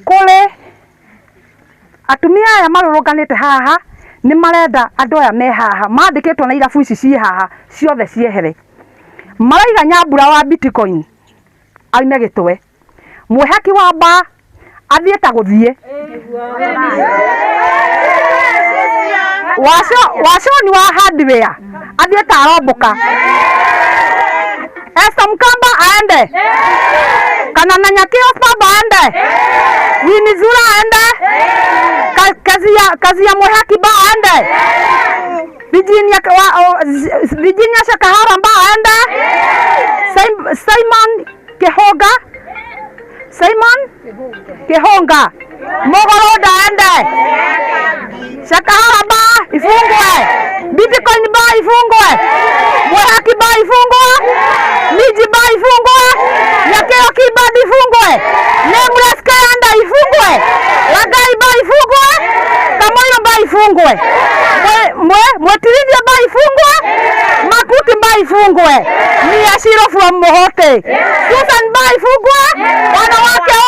kule atumia aya marũrũnganĩte haha nĩ marenda andũ aya me haha mandĩkĩtwo na irabu ici ciĩ haha ciothe ciehere maraiga Nyambura wa Bitcoin aume Gĩtwe Mwehaki wa Mbaa athiĩ ta gũthiĩ Waconi wa Hardware athiĩ ta aromboka Esther Mkamba aende kana na Nyaki Osbaba aende Winnie Zura aende kazi ya Mwehaki Mbaa aende Virginia Shakahara Mbaa aende Simon Kihonga Mogoroda aende Shakahara Mbaa ifungwe Bitcoin Mbaa ifungwe Mwehaki Mbaa ifungwe Liji Mbaa ifungwe Nyakeo Kibad ifungwe Nameless Kayanda ifungwe Lagai Mbaa ifungwe Kamoyo Mbaa ifungwe Mwetirithia Mbaa ifungwe Makuti Mbaa ifungwe Miyashiro from Mohote Susan Mbaa ifungwe wanawake